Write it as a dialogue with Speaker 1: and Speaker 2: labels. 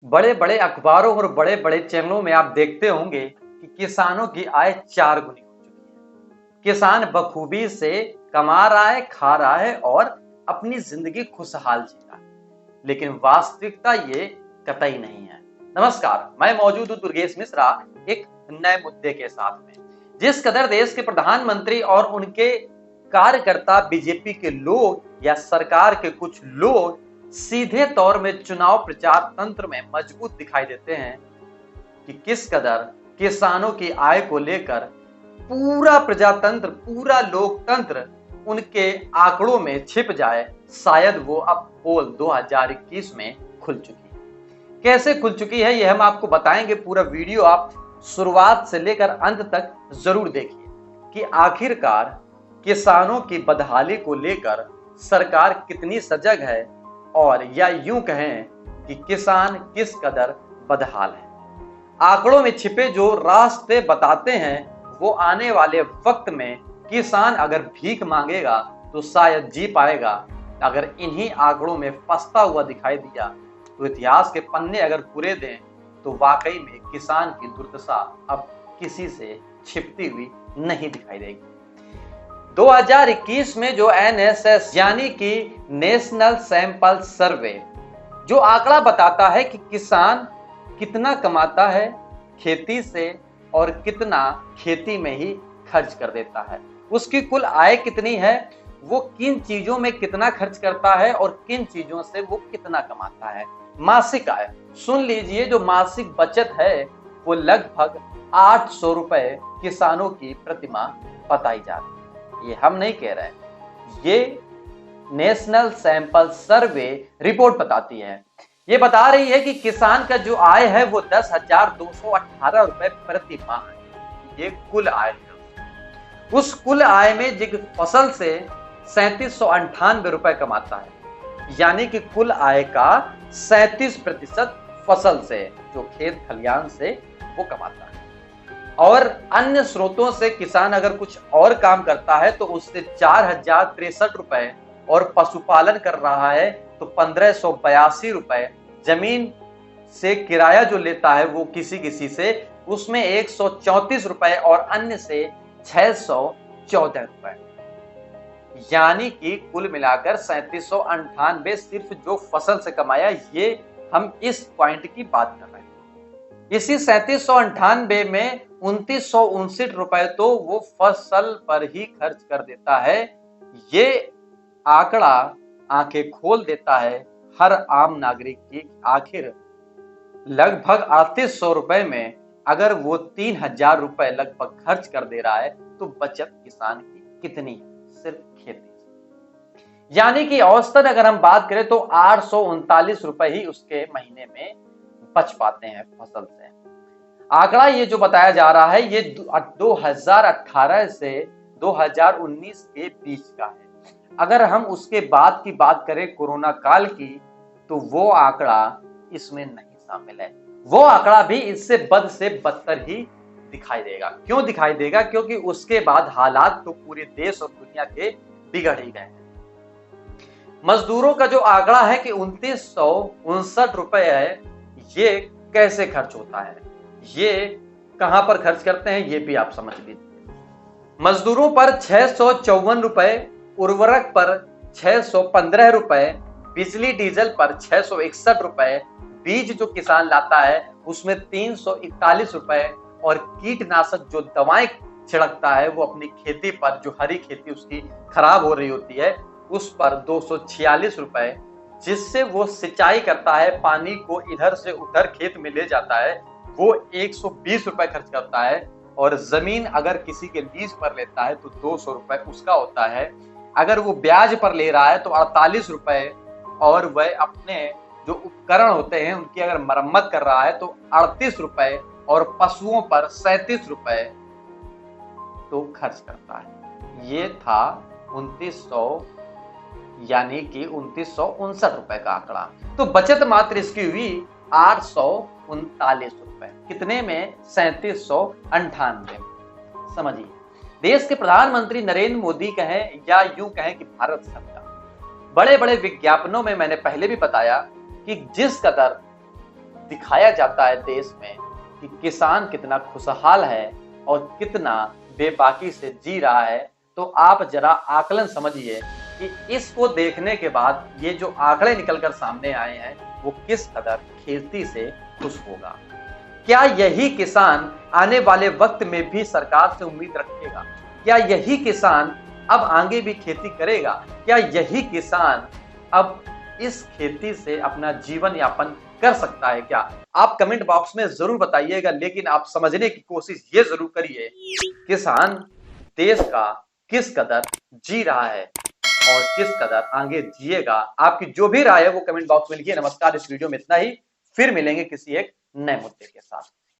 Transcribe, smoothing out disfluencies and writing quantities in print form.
Speaker 1: बड़े बड़े अखबारों और बड़े बड़े चैनलों में आप देखते होंगे कि किसानों की आय 4 गुनी हो चुकी है। किसान बखूबी से कमा रहा है, खा रहा है और अपनी जिंदगी खुशहाल जी रहा है। लेकिन वास्तविकता ये कतई नहीं है। नमस्कार, मैं मौजूद हूं दुर्गेश मिश्रा एक नए मुद्दे के साथ में। जिस कदर देश के प्रधानमंत्री और उनके कार्यकर्ता, बीजेपी के लोग या सरकार के कुछ लोग सीधे तौर में चुनाव प्रचार तंत्र में मजबूत दिखाई देते हैं कि किस कदर किसानों की आय को लेकर पूरा प्रजातंत्र, पूरा लोकतंत्र उनके आंकड़ों में छिप जाए, शायद वो अब पोल 2021 में खुल चुकी है। कैसे खुल चुकी है यह हम आपको बताएंगे। पूरा वीडियो आप शुरुआत से लेकर अंत तक जरूर देखिए कि आखिरकार किसानों की बदहाली को लेकर सरकार कितनी सजग है, और या यूं कहें कि किसान किस कदर बदहाल है। आंकड़ों में छिपे जो रास्ते बताते हैं वो आने वाले वक्त में किसान अगर भीख मांगेगा तो शायद जी पाएगा। अगर इन्हीं आंकड़ों में फंसता हुआ दिखाई दिया तो इतिहास के पन्ने अगर पूरे दें तो वाकई में किसान की दुर्दशा अब किसी से छिपती हुई नहीं दिखाई देगी। 2021 में जो एनएसएस यानी कि नेशनल सैंपल सर्वे जो आंकड़ा बताता है कि किसान कितना कमाता है खेती से और कितना खेती में ही खर्च कर देता है, उसकी कुल आय कितनी है, वो किन चीजों में कितना खर्च करता है और किन चीजों से वो कितना कमाता है। मासिक आय सुन लीजिए, जो मासिक बचत है वो लगभग 800 रुपए किसानों की प्रतिमाह बताई जाती है। ये हम नहीं कह रहे हैं, ये नेशनल सैंपल सर्वे रिपोर्ट बताती है। ये बता रही है कि किसान का जो आय है वो 10,218 रुपए प्रति माह है। ये कुल आय है। उस कुल आय में जिग फसल से 3798 रुपए कमाता है, यानी कि कुल आय का 37% फसल से, जो खेत खलियान से वो कमाता है। और अन्य स्रोतों से किसान अगर कुछ और काम करता है तो उससे 4,063 रुपए, और पशुपालन कर रहा है तो 1,582 रुपए, जमीन से किराया जो लेता है वो किसी किसी से उसमें 134 रुपए और अन्य से 614 रुपए, यानी कि कुल मिलाकर 3798 सिर्फ जो फसल से कमाया। ये हम इस पॉइंट की बात कर रहे हैं। इसी 3798 में 2959 रुपए तो वो फसल पर ही खर्च कर देता है। ये आंकड़ा आंखें खोल देता है हर आम नागरिक की। आखिर लगभग 3800 रुपए में अगर वो 3000 रुपए लगभग खर्च कर दे रहा है तो बचत किसान की कितनी है सिर्फ खेती से। यानी कि औसतन अगर हम बात करें तो 839 रुपए ही उसके महीने में बच पाते हैं फसल से। आंकड़ा ये जो बताया जा रहा है ये 2018 से 2019 के बीच का है। अगर हम उसके बाद की बात करें कोरोना काल की, तो वो आंकड़ा इसमें नहीं शामिल है। वो आंकड़ा भी इससे बद से बदतर ही दिखाई देगा। क्यों दिखाई देगा? क्योंकि उसके बाद हालात तो पूरे देश और दुनिया के बिगड़ ही गए हैं। मजदूरों का जो आंकड़ा है कि 2959 रुपए है, ये कैसे खर्च होता है, ये कहां पर खर्च करते हैं ये भी आप समझ लीजिए। मजदूरों पर 654 रुपए, उर्वरक पर 615 रुपए, बिजली डीजल पर 661 रुपए, बीज जो किसान लाता है उसमें 341 रुपए, और कीटनाशक जो दवाएं छिड़कता है वो अपनी खेती पर, जो हरी खेती उसकी खराब हो रही होती है, उस पर 246 रुपए, जिससे वो सिंचाई करता है, पानी को इधर से उधर खेत में ले जाता है, वो 120 रुपए खर्च करता है। और जमीन अगर किसी के लीज पर लेता है तो 200 रुपए उसका होता है। अगर वो ब्याज पर ले रहा है तो 48 रुपए, और वह अपने जो उपकरण होते हैं उनकी अगर मरम्मत कर रहा है तो 38 रुपए, और पशुओं पर 37 रुपए तो खर्च करता है। ये था 2900 यानी कि 2959 रुपए का आंकड़ा। तो बचत मात्र इसकी हुई 839 रुपए। कितने में? 3798। समझिए, देश के प्रधानमंत्री नरेंद्र मोदी कहें या यूं कहें कि भारत सरकार बड़े बड़े विज्ञापनों में, मैंने पहले भी बताया कि जिस कदर दिखाया जाता है देश में कि किसान कितना खुशहाल है और कितना बेबाकी से जी रहा है, तो आप जरा आकलन समझिए कि इसको देखने के बाद ये जो आंकड़े निकलकर सामने आए हैं वो किस कदर खेती से खुश होगा। क्या यही किसान आने वाले वक्त में भी सरकार से उम्मीद रखेगा? क्या यही किसान अब आगे भी खेती करेगा? क्या यही किसान अब इस खेती से अपना जीवन यापन कर सकता है क्या? आप कमेंट बॉक्स में जरूर बताइएगा, लेकिन आप समझने की कोशिश ये जरूर करिए किसान देश का किस कदर जी रहा है और किस कदर आगे जिएगा। आपकी जो भी राय है वो कमेंट बॉक्स में लिखिए। नमस्कार, इस वीडियो में इतना ही, फिर मिलेंगे किसी एक नए मुद्दे के साथ।